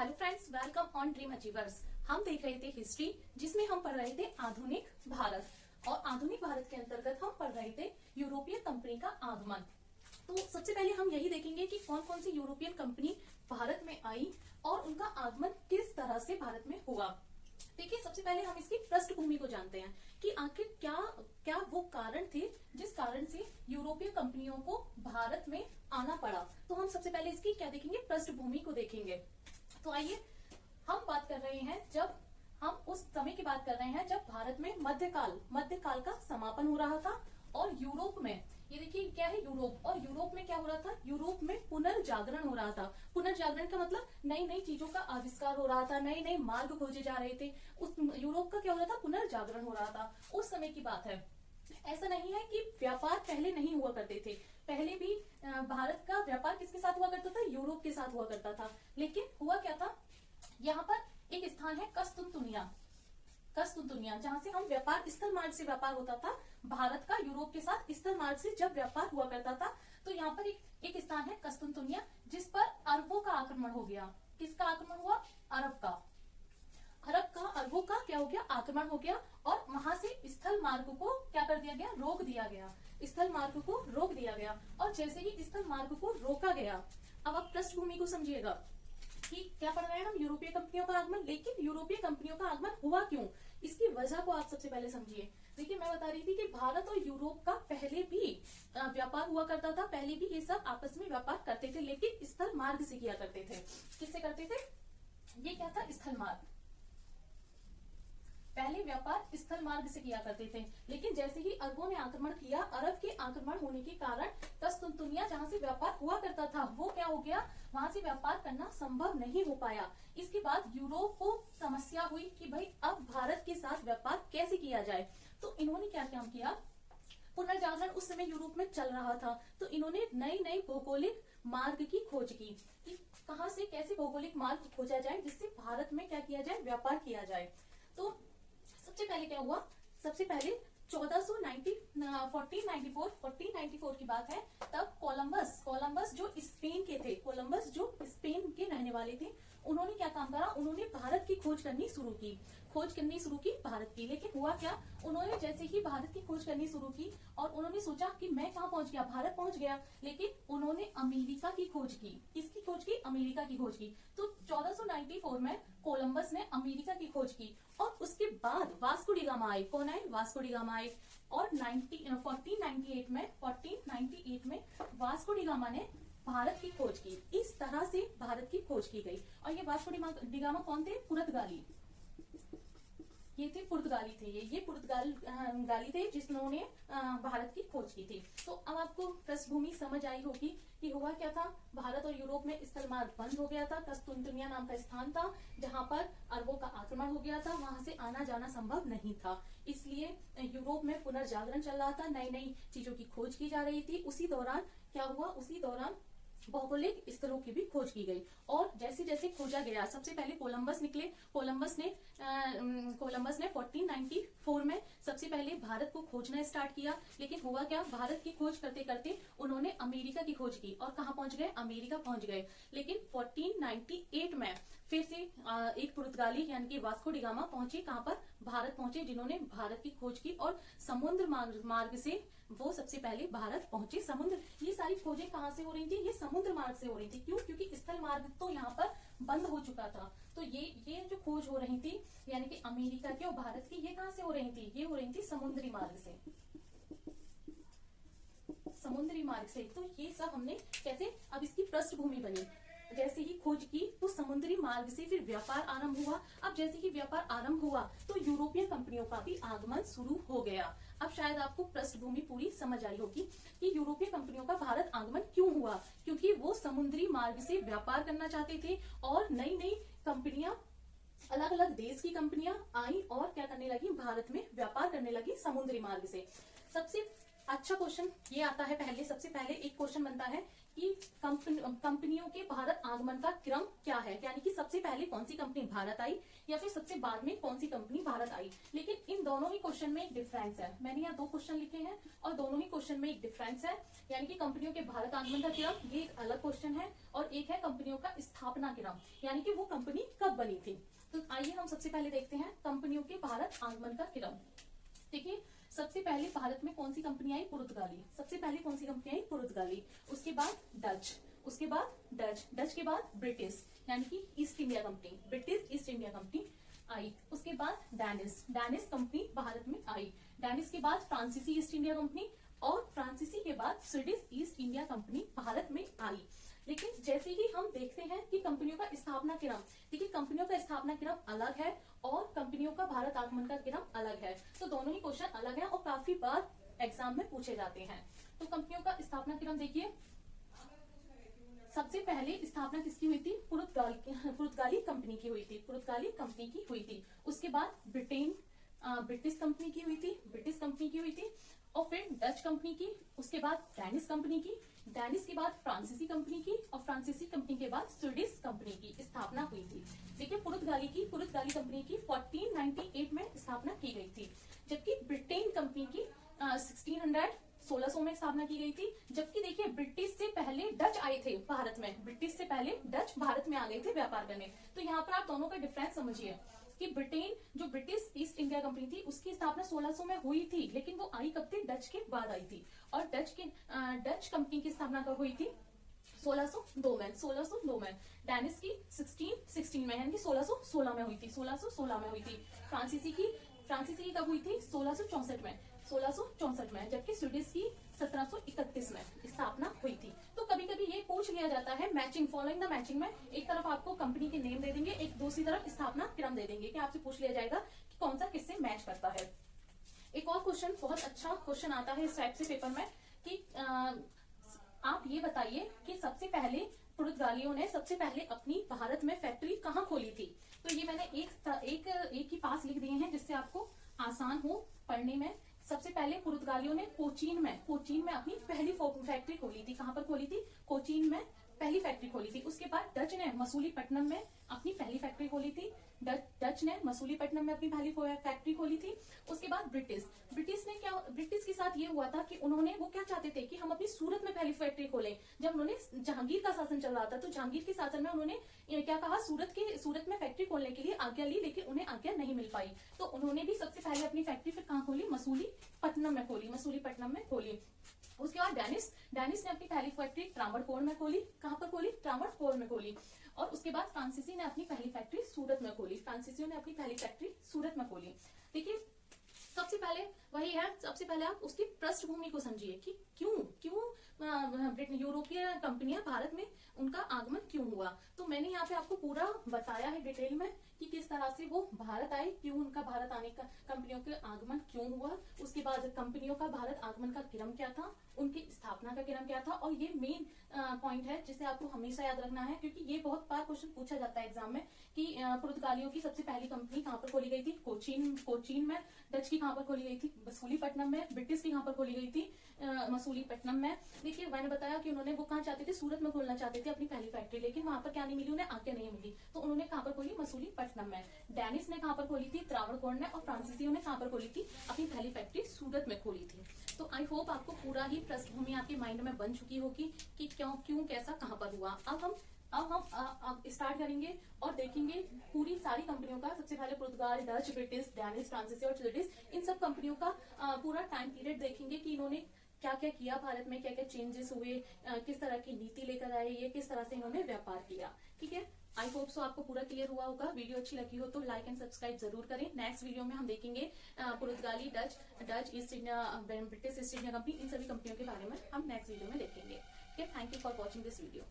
Hello friends, welcome on dream achievers. हम देख रहे थे हिस्ट्री, जिसमें हम पढ़ रहे थे आधुनिक भारत, और आधुनिक भारत के अंतर्गत हम पढ़ रहे थे यूरोपीय कंपनी का आगमन। तो सबसे पहले हम यही देखेंगे कि कौन कौन सी यूरोपियन कंपनी भारत में आई और उनका आगमन किस तरह से भारत में हुआ। देखिए, सबसे पहले हम इसकी पृष्ठभूमि को जानते हैं कि आखिर क्या क्या वो कारण थे जिस कारण से यूरोपीय कंपनियों को भारत में आना पड़ा। तो हम सबसे पहले इसकी क्या देखेंगे, पृष्ठभूमि को देखेंगे। तो आइए, हम बात कर रहे हैं जब हम उस समय की बात कर रहे हैं जब भारत में मध्यकाल का समापन हो रहा था, और यूरोप में, ये देखिए क्या है यूरोप, और यूरोप में क्या हो रहा था, यूरोप में पुनर्जागरण हो रहा था। पुनर्जागरण का मतलब नई नई चीजों का आविष्कार हो रहा था, नए नए मार्ग खोजे जा रहे थे। उस यूरोप का क्या हो रहा था, पुनर्जागरण हो रहा था। उस समय की बात है। ऐसा नहीं है कि व्यापार पहले नहीं हुआ करते थे, पहले भी भारत का व्यापार किसके साथ हुआ करता था, यूरोप के साथ हुआ करता था। लेकिन हुआ क्या था, यहाँ पर एक स्थान है कस्तुंतुनिया, जहाँ से हम व्यापार स्थल मार्ग से व्यापार होता था। भारत का यूरोप के साथ स्थल मार्ग से जब व्यापार हुआ करता था, तो यहाँ पर एक स्थान है कस्तुंतुनिया, जिस पर अरबों का आक्रमण हो गया। किसका आक्रमण हुआ, अरबों का क्या हो गया, आक्रमण हो गया, और वहां से स्थल मार्ग को क्या कर दिया गया, रोक दिया गया। स्थल मार्ग को रोक दिया गया, और जैसे ही स्थल मार्ग को रोका गया, अब आप पृष्ठभूमि को समझिएगा कि क्या पढ़ रहे हैं हम, यूरोपीय कंपनियों का आगमन। लेकिन यूरोपीय कंपनियों का आगमन हुआ क्यों, इसकी वजह को आप सबसे पहले समझिए। देखिए, मैं बता रही थी कि भारत और यूरोप का पहले भी व्यापार हुआ करता था, पहले भी ये सब आपस में व्यापार करते थे, लेकिन स्थल मार्ग से किया करते थे। किससे करते थे, ये क्या था, स्थल मार्ग। पहले व्यापार स्थल मार्ग से किया करते थे, लेकिन जैसे ही अरबों ने आक्रमण किया, अरब के आक्रमण होने के कारण कस्तुंतुनिया जहाँ से व्यापार हुआ करता था, वो क्या हो गया, वहां से व्यापार करना संभव नहीं हो पाया। इसके बाद यूरोप को समस्या हुई कि भाई अब भारत के साथ व्यापार कैसे किया जाए। तो इन्होंने क्या काम किया, पुनर्जागरण उस समय यूरोप में चल रहा था, तो इन्होंने नई नई भौगोलिक मार्ग की खोज की कि कहां से कैसे भौगोलिक मार्ग खोजा जाए जिससे भारत में क्या किया जाए, व्यापार किया जाए। तो सबसे पहले क्या हुआ, सबसे पहले 1494 की बात है, तब कोलंबस जो स्पेन के थे, कोलंबस जो स्पेन के रहने वाले थे, उन्होंने क्या काम करा, उन्होंने भारत की खोज करनी शुरू की भारत की। लेकिन हुआ क्या, उन्होंने जैसे ही भारत की खोज करनी शुरू की और उन्होंने सोचा कि मैं कहाँ पहुंच गया, भारत पहुंच गया, लेकिन उन्होंने अमेरिका की खोज की। किसकी खोज की, अमेरिका की खोज की। तो 1494 में कोलंबस ने अमेरिका की खोज की, और उसके बाद वास्को डी गामा आए। कौन आए, वास्को डी गामा आए, और 1498 में वास्को डी गामा ने भारत की खोज की। इस तरह से भारत की खोज की गई। और ये वास्को डी गामा कौन थे, पुर्तगाली, ये थे पुर्तगाली थे, ये पुर्तगाली थे जिन्होंने भारत की खोज की थी। तो अब आपको पृष्ठभूमि समझ आई होगी कि हुआ क्या था, भारत और यूरोप में स्थल मार्ग बंद हो गया था। कस्तुंतुनिया नाम का स्थान था जहां पर अरबों का आक्रमण हो गया था, वहां से आना जाना संभव नहीं था। इसलिए यूरोप में पुनर्जागरण चल रहा था, नई नई चीजों की खोज की जा रही थी। उसी दौरान क्या हुआ, उसी दौरान भौगोलिक स्थलों की भी खोज की गई, और जैसे जैसे खोजा गया, सबसे पहले कोलंबस निकले। कोलंबस ने 1494 में सबसे पहले भारत को खोजना स्टार्ट किया। लेकिन हुआ क्या, भारत की खोज करते करते उन्होंने अमेरिका की खोज की, और कहाँ पहुंच गए, अमेरिका पहुंच गए। लेकिन 1498 में फिर से एक पुर्तगाली यानी कि वास्को डी गामा पहुंचे, कहाँ पर, भारत पहुंचे, जिन्होंने भारत की खोज की, और समुद्र मार्ग से वो सबसे पहले भारत पहुंचे। समुद्र, ये सारी खोजें कहाँ से हो रही थी, ये समुद्र मार्ग से हो रही थी। क्यों, क्योंकि स्थल मार्ग तो यहाँ पर बंद हो चुका था। तो ये जो खोज हो रही थी, यानी कि अमेरिका की और भारत की, ये कहाँ से हो रही थी, ये हो रही थी समुद्री मार्ग से, तो ये सब हमने कैसे, अब इसकी पृष्ठभूमि बनी। जैसे ही खोज की तो समुद्री मार्ग से फिर व्यापार आरंभ हुआ। अब जैसे ही व्यापार आरंभ हुआ तो यूरोपीय कंपनियों का भी आगमन शुरू हो गया। अब शायद आपको पृष्ठभूमि पूरी समझ आई होगी कि यूरोपीय कंपनियों का भारत आगमन क्यों हुआ, क्योंकि वो समुद्री मार्ग से व्यापार करना चाहते थे, और नई नई कंपनियां, अलग अलग देश की कंपनियां आई और क्या करने लगी, भारत में व्यापार करने लगी समुद्री मार्ग से। सबसे अच्छा क्वेश्चन ये आता है। सबसे पहले एक क्वेश्चन बनता है कि कंपनियों के भारत आगमन का क्रम क्या है, यानी कि सबसे पहले कौन सी कंपनी भारत आई या फिर सबसे बाद में कौन सी कंपनी भारत आई। लेकिन इन दोनों ही क्वेश्चन में एक डिफरेंस है। मैंने यहाँ 2 क्वेश्चन लिखे हैं और दोनों ही क्वेश्चन में एक डिफरेंस है, यानी कि कंपनियों के भारत आगमन का क्रम ये एक अलग क्वेश्चन है और एक है कंपनियों का स्थापना क्रम, यानी कि वो कंपनी कब बनी थी। तो आइए हम सबसे पहले देखते हैं कंपनियों के भारत आगमन का क्रम। देखिए, सबसे पहले भारत में कौन सी कंपनी आई? पुर्तगाली। सबसे पहले कौन सी कंपनी आई? पुर्तगाली। उसके बाद डच, उसके बाद डच के बाद ब्रिटिश यानी कि East India Company, British East India Company आई। उसके बाद डैनिश कंपनी भारत में आई। डैनिश के बाद फ्रांसीसी ईस्ट इंडिया कंपनी और फ्रांसीसी के बाद Swedish east India company Bharat में आई। लेकिन जैसे ही हम देखते हैं कि कंपनियों का स्थापना क्रम, देखिए कंपनियों का स्थापना क्रम अलग है और कंपनियों का भारत आगमन का क्रम अलग है, तो दोनों ही क्वेश्चन अलग है और काफी बार एग्जाम में पूछे जाते हैं। तो कंपनियों का स्थापना क्रम देखिए, सबसे पहले स्थापना किसकी हुई थी? पुर्तगाली कंपनी की हुई थी, पुर्तगाली कंपनी की हुई थी। उसके बाद ब्रिटिश कंपनी की हुई थी, ब्रिटिश कंपनी की हुई थी और फिर डच कंपनी की, उसके बाद डैनिश कंपनी की, डैनिश के बाद फ्रांसीसी कंपनी की और फ्रांसीसी कंपनी के बाद स्वीडिश कंपनी की स्थापना हुई थी। देखिए पुर्तगाली कंपनी की 1498 में स्थापना की गई थी, जबकि ब्रिटेन कंपनी की 1600 में स्थापना की गई थी। जबकि देखिए ब्रिटिश से पहले डच आए थे भारत में, ब्रिटिश से पहले डच भारत में आ गए थे व्यापार करने। तो यहाँ पर आप दोनों का डिफरेंस समझिए कि ब्रिटेन जो ब्रिटिश ईस्ट इंडिया कंपनी थी उसकी स्थापना 1600 में हुई थी, लेकिन वो आई कब थी? डच के बाद आई थी। और डच कंपनी की स्थापना कब हुई थी? 1602 में। डैनिश की 1616 में, यानी कि 1616 में हुई थी, 1616 में हुई थी। फ्रांसीसी की कब हुई थी? 1664 में, जबकि स्वीडिश की 1731 में स्थापना हुई थी। तो कभी कभी ये पूछ लिया जाता है मैचिंग, फॉलोइंग द मैचिंग में एक तरफ आपको कंपनी के नेम दे देंगे, एक दूसरी तरफ स्थापना क्रम दे देंगे कि आपसे पूछ लिया जाएगा कि कौन सा किससे मैच करता है। एक और क्वेश्चन, बहुत अच्छा क्वेश्चन आता है इस टाइप से पेपर में कि आप ये बताइए कि सबसे पहले पुर्तगालियों ने सबसे पहले अपनी भारत में फैक्ट्री कहाँ खोली थी। तो ये मैंने एक ही पास लिख दिए हैं जिससे आपको आसान हो पढ़ने में। सबसे पहले पुर्तगालियों ने कोचीन में अपनी पहली फैक्ट्री खोली थी। कहाँ पर खोली थी? कोचीन में पहली फैक्ट्री खोली थी। उसके बाद डच ने मसूलीपट्टनम में अपनी पहली फैक्ट्री खोली थी। डच ने मसूलीपट्टनम में अपनी पहली फैक्ट्री खोली थी। उसके बाद ब्रिटिश के साथ ये हुआ था कि उन्होंने, वो क्या चाहते थे कि हम अपनी सूरत में पहली फैक्ट्री खोलें। जब उन्होंने, जहांगीर का शासन चल रहा था, तो जहांगीर के शासन में उन्होंने क्या कहा, सूरत में फैक्ट्री खोलने के लिए आज्ञा ली, लेकिन उन्हें आज्ञा नहीं मिल पाई। तो उन्होंने भी सबसे पहले अपनी फैक्ट्री फिर कहाँ खोली? मसूलीपट्टनम में खोली। उसके बाद डैनिश ने अपनी पहली फैक्ट्री त्रावणकोर में खोली। कहाँ पर खोली? त्रावणकोर में खोली। और उसके बाद फ्रांसीसी ने अपनी पहली फैक्ट्री सूरत में खोली। देखिए सबसे पहले वही है, सबसे पहले आप उसकी पृष्ठभूमि को समझिए कि क्यों यूरोपीय कंपनियां भारत में उनका आगमन क्यों हुआ। तो मैंने यहाँ पे आपको पूरा बताया है डिटेल में कि किस तरह से वो भारत आए, क्यों उनका भारत आने का, कंपनियों के आगमन क्यों हुआ। उसके बाद कंपनियों का भारत आगमन का क्रम क्या था, उनकी स्थापना का क्रम क्या था। और ये मेन पॉइंट है जिसे आपको हमेशा याद रखना है, क्योंकि ये बहुत बार क्वेश्चन पूछा जाता है एग्जाम में कि पुर्तगालियों की सबसे पहली कंपनी कहाँ पर खोली गई थी? कोचीन में। डच की कहाँ पर खोली गई थी? मसूलीपट्टनम में। ब्रिटिश की कहाँ पर खोली गई थी? मसूलीपट्टनम में। देखिए मैंने बताया कि उन्होंने, वो कहाँ चाहते थे? सूरत में खोलना चाहते थे अपनी पहली फैक्ट्री, लेकिन वहां पर क्या नहीं मिली, उन्हें आज्ञा नहीं मिली। तो उन्होंने कहाँ पर खोली? मसूलीपट्टनम में। डैनिश ने कहाँ पर खोली थी? त्रावणकोर में। और फ्रांसीसियों ने कहाँ पर खोली थी? अपनी पहली फैक्ट्री सूरत में खोली थी। तो आई होप आपको पूरा ही पृष्ठभूमि आपके माइंड में बन चुकी होगी कि क्यों कैसा कहाँ पर हुआ। अब हम स्टार्ट करेंगे और देखेंगे पूरी सारी कंपनियों का, सबसे पहले पुर्तगाल, डच, ब्रिटिश, डैनिश, फ्रांसीसी और स्वीडिश, इन सब कंपनियों का पूरा टाइम पीरियड देखेंगे कि इन्होंने क्या क्या किया भारत में, क्या क्या चेंजेस हुए, किस तरह की नीति लेकर आए, ये किस तरह से इन्होंने व्यापार किया। ठीक है, आई होप सो आपको पूरा क्लियर हुआ होगा। वीडियो अच्छी लगी हो तो लाइक एंड सब्सक्राइब जरूर करें। नेक्स्ट वीडियो में हम देखेंगे पुर्तगाली, Dutch East India, British East India Company, इन सभी कंपनियों के बारे में हम नेक्स्ट वीडियो में देखेंगे। Thank you for watching this video.